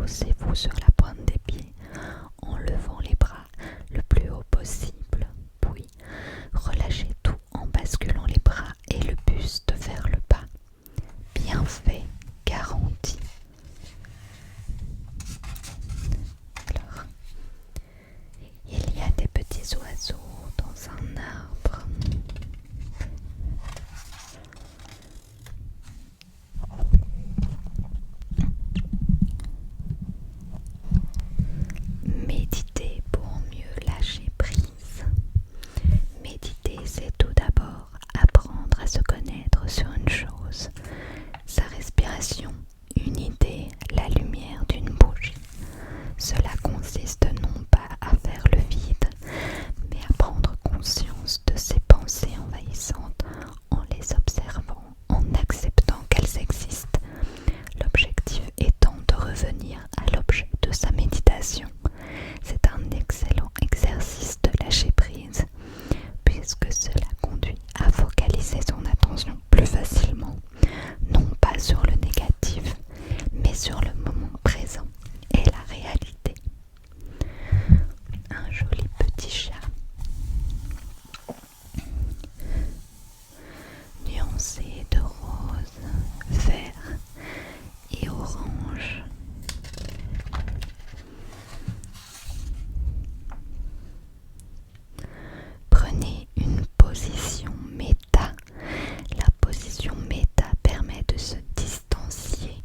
Posez-vous sur la pointe des pieds en levant les bras le plus haut possible, puis relâchez tout en basculant les bras et le buste vers le bas. Bien fait, garanti. Alors, il y a des petits oiseaux dans un arbre. Méditer pour mieux lâcher prise. Méditer, c'est tout d'abord apprendre à se connaître sur une chose, sa respiration, une idée, la lumière d'une bougie. Cela consiste non pas à faire le vide, mais à prendre conscience de ses pensées envahissantes en les observant, en acceptant qu'elles existent. L'objectif étant de revenir à l'objet de sa méditation. C'est un excellent exercice de lâcher prise, puisque cela conduit à focaliser son attention plus facilement, non pas sur le négatif, mais sur le moment présent et la réalité. Un joli petit chat, nuancé de rose, vert et orange. Prenez une position méta. La position méta permet de se distancier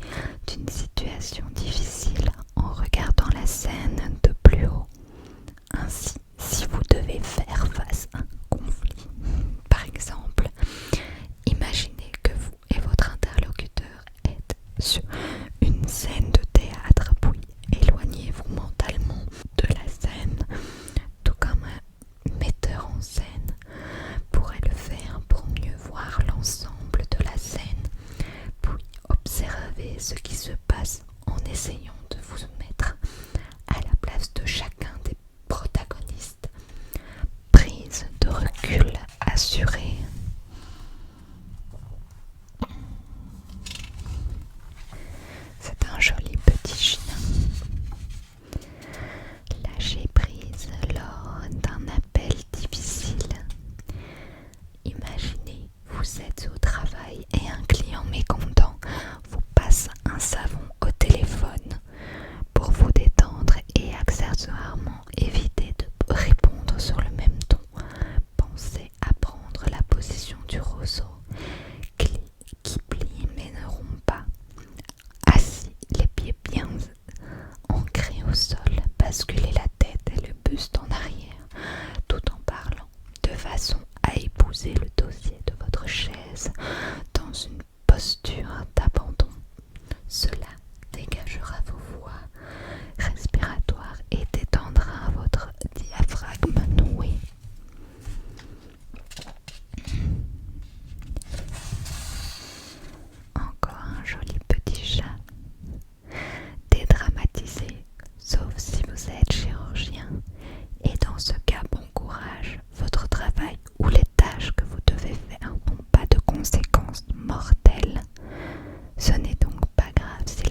d'une situation difficile en regardant la scène de plus haut. Ainsi, si vous devez faire face à un conflit, par exemple, imaginez que vous et votre interlocuteur êtes sur une scène de théâtre, puis éloignez-vous mentalement de la scène, tout comme un metteur en scène pourrait le faire pour mieux voir l'ensemble de la scène, puis observez ce qui se passe en essayant de vous mettre à la place de chacun des protagonistes. Prise de recul assurée. C'est un joli petit chien. Lâchez prise lors d'un appel difficile. Imaginez, vous êtes au travail et un client mécontent vous passe un savon au téléphone. Pour vous détendre et accessoirement éviter de répondre sur le même ton, pensez à prendre la position du roseau qui plie mais ne rompt pas. Assis, les pieds bien ancrés au sol, basculez la tête et le buste en arrière, tout en parlant, de façon à épouser le dossier de votre chaise dans une posture d'abandon. Cela dégagera vos voies respiratoires et détendra votre diaphragme noué. Encore un joli petit chat. Dédramatisé, sauf si vous êtes chirurgien. Et dans ce cas, bon courage. Votre travail ou les tâches que vous devez faire n'ont pas de conséquences mortelles. Ce n'est donc pas grave si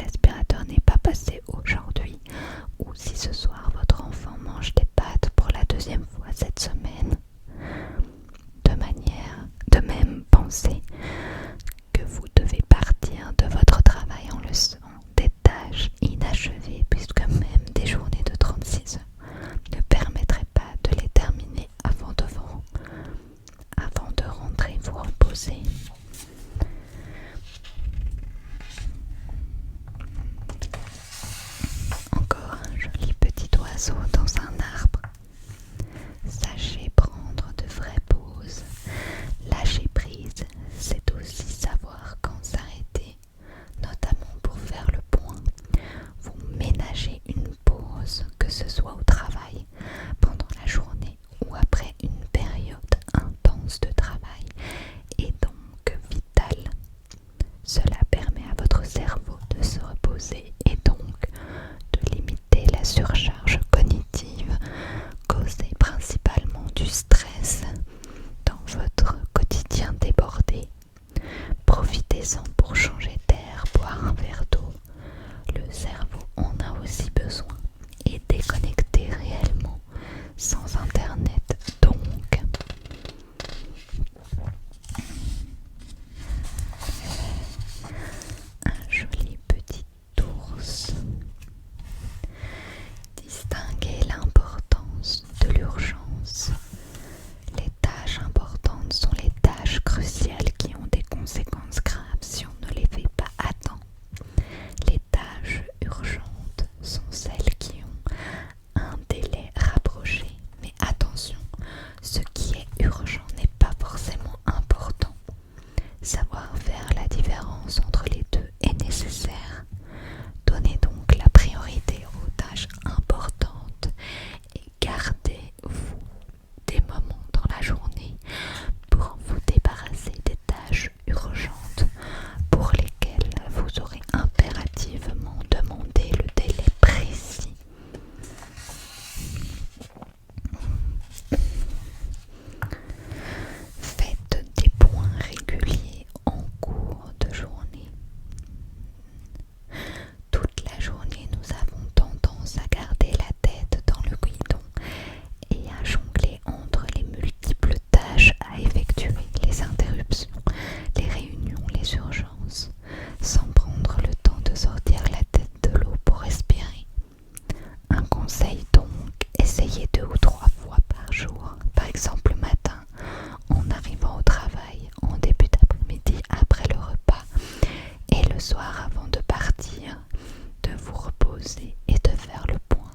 reposer et de faire le point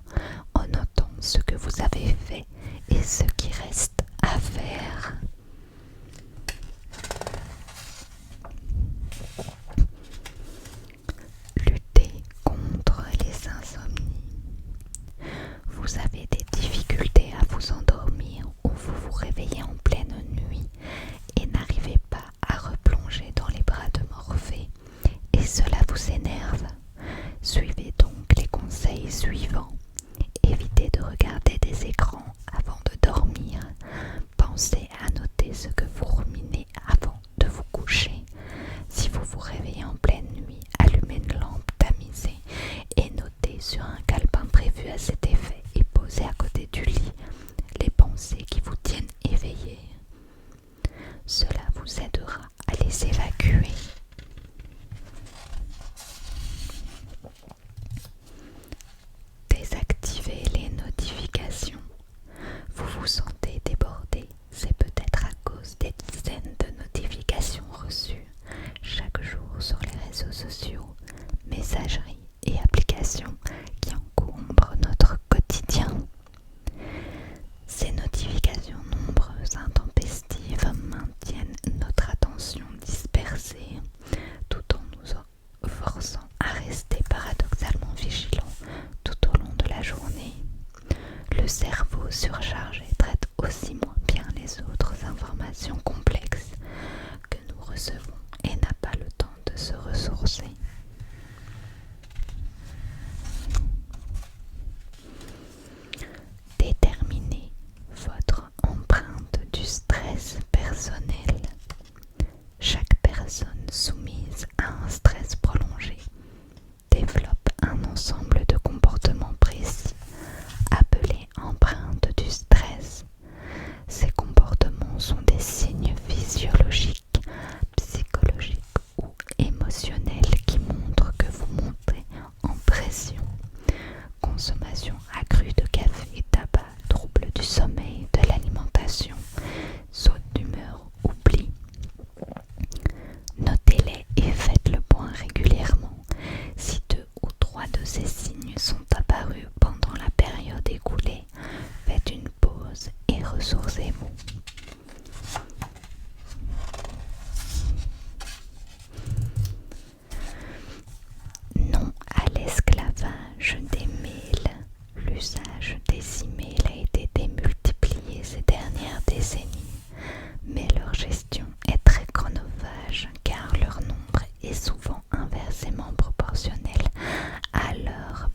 en notant ce que vous avez fait et ce qui reste à faire. Lutter contre les insomnies. Vous avez des difficultés à vous endormir ou vous vous réveillez en pleine nuit et n'arrivez pas à replonger dans les bras de Morphée et cela vous énerve. Suivez donc les conseils suivants. Évitez de regarder des écrans avant de dormir. Pensez à noter ce que vous ruminez avant de vous coucher. Si vous vous réveillez en pleine nuit, allumez une lampe tamisée et notez sur un calepin prévu à cet effet et posez à côté du lit les pensées qui vous tiennent éveillé. Cela vous aidera à les évacuer. Désactivez les notifications. Vous vous sentez débordé, c'est peut-être à cause des dizaines de notifications reçues chaque jour sur les réseaux sociaux, messageries et applications qui encombrent notre quotidien. Ces notifications nombreuses, intempestives, maintiennent notre attention dispersée tout en nous forçant à rester paradoxalement vigilants tout au long de la journée. Le cerveau surchargé traite aussi moins bien les autres informations complexes que nous recevons et n'a pas le temps de se ressourcer. Déterminez votre empreinte du stress personnel. Chaque personne soumise à un stress prolongé développe un ensemble de comportements précis appelés empreintes du stress. Ces comportements sont des signes physiologiques, psychologiques ou émotionnels qui montrent que vous montez en pression. Consommation accrue de café, tabac, troubles du sommeil, de l'alimentation, saute d'humeur, oubli. Notez-les et faites le point régulièrement. Si 2 ou 3 de ces signes sont apparus pendant la période écoulée, faites une pause et ressourcez-vous. Non à l'esclavage des mails. L'usage des emails a été démultiplié ces dernières décennies, mais leur gestion est très chronophage car leur nombre est souvent inversement proportionnel à leur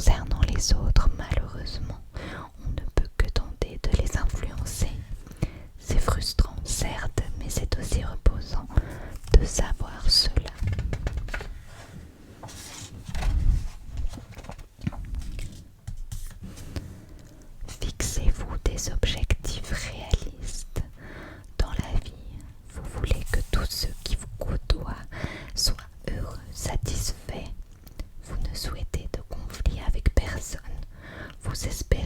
concernant les autres, malheureusement, on ne peut que tenter de les influencer. C'est frustrant, certes, mais c'est aussi reposant de savoir cela. Fixez-vous des objectifs réalistes. Dans la vie, vous voulez que tous ceux qui vous côtoient soient heureux, satisfaits. Vous ne souhaitez de conflit avec personne. Vous espérez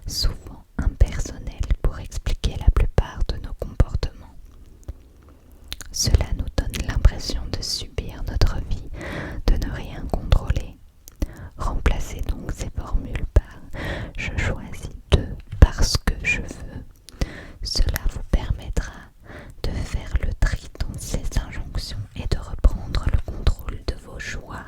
souvent impersonnels pour expliquer la plupart de nos comportements. Cela nous donne l'impression de subir notre vie, de ne rien contrôler. Remplacez donc ces formules par « je choisis de parce que je veux ». Cela vous permettra de faire le tri dans ces injonctions et de reprendre le contrôle de vos choix.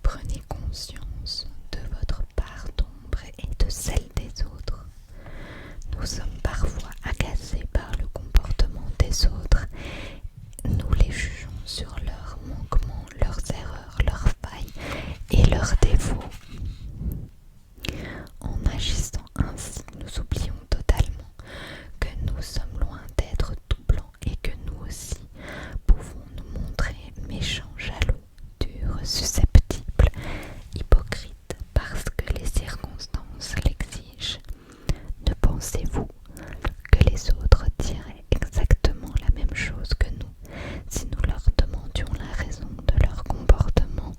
Prenez conscience de votre part d'ombre et de celle des autres. Nous sommes parfois agacés par le comportement des autres. Nous les jugeons sur leurs manquements, leurs erreurs, leurs failles et leurs défauts. En agissant ainsi, nous oublions totalement que nous sommes loin d'être tout blancs et que nous aussi pouvons nous montrer méchants, jaloux, durs, susceptibles, hypocrites parce que les circonstances l'exigent. Ne pensez-vous que les autres diraient exactement la même chose que nous si nous leur demandions la raison de leur comportement?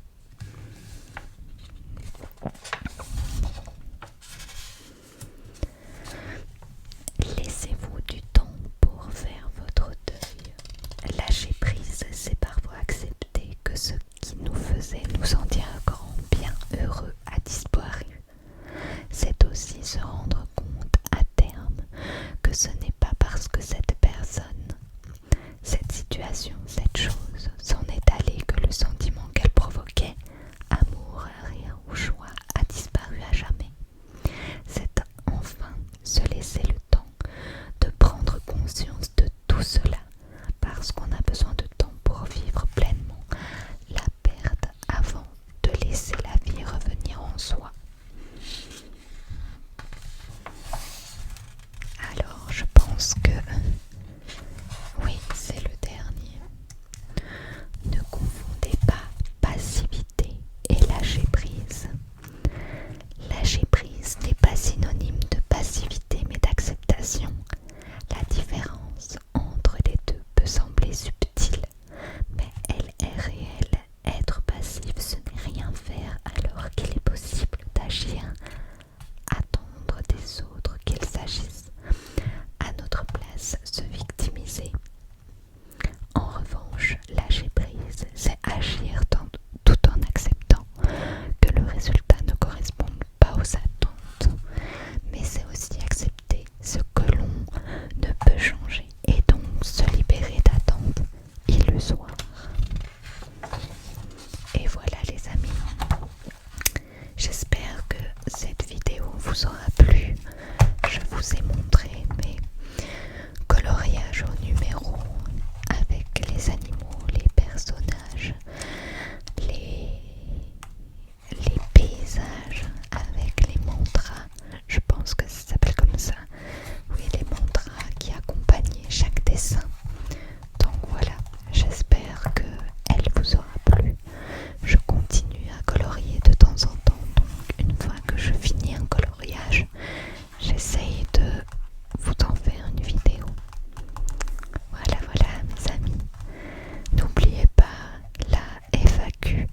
Laissez-vous du temps pour faire votre deuil. Lâcher prise, c'est parfois accepter que ce qui nous faisait nous sentir grand, bien, heureux a disparu. C'est aussi se rendre compte à terme que ce n'est pas parce que cette personne, cette situation, cette chose s'en est allée que le sentiment qu'elle provoquait, amour, rire ou joie, a disparu à jamais. C'est enfin se laisser le temps de prendre conscience de tout cela, parce qu'on a besoin de temps pour vivre pleinement la perte avant de laisser la vie revenir en soi. Alors je pense que oui, c'est le dernier. Ne confondez pas passivité et lâcher prise. Lâcher prise n'est pas synonyme de passivité mais d'acceptation. La différence entre les deux peut sembler subtile, mais elle est réelle. Être passif, ce n'est rien faire alors qu'il est possible d'agir. Attendre des autres qu'ils agissent à notre place, se victimiser. En revanche, lâcher prise, c'est agir tout en acceptant que le résultat ne corresponde pas aux attentes, mais c'est aussi accepter ce que l'on ne peut changer et donc se libérer d'attentes illusoires. Et voilà les amis, j'espère que cette vidéo vous aura plu. Je vous ai montré mes coloriages au numéro avec les animaux, les personnages, les paysages avec les mantras. Je pense que ça s'appelle comme ça. Oui, les mantras qui accompagnaient chaque dessin. Donc voilà, j'espère que elle vous aura plu. Je continue à colorier de temps en temps. Donc une fois que je finis un coloriage, j'essaye de vous en faire une vidéo. Voilà mes amis. N'oubliez pas la FAQ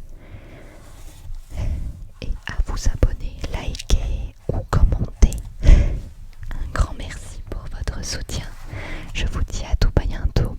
et à vous abonner, liker ou commenter. Un grand merci pour votre soutien. Je vous dis à tout bientôt.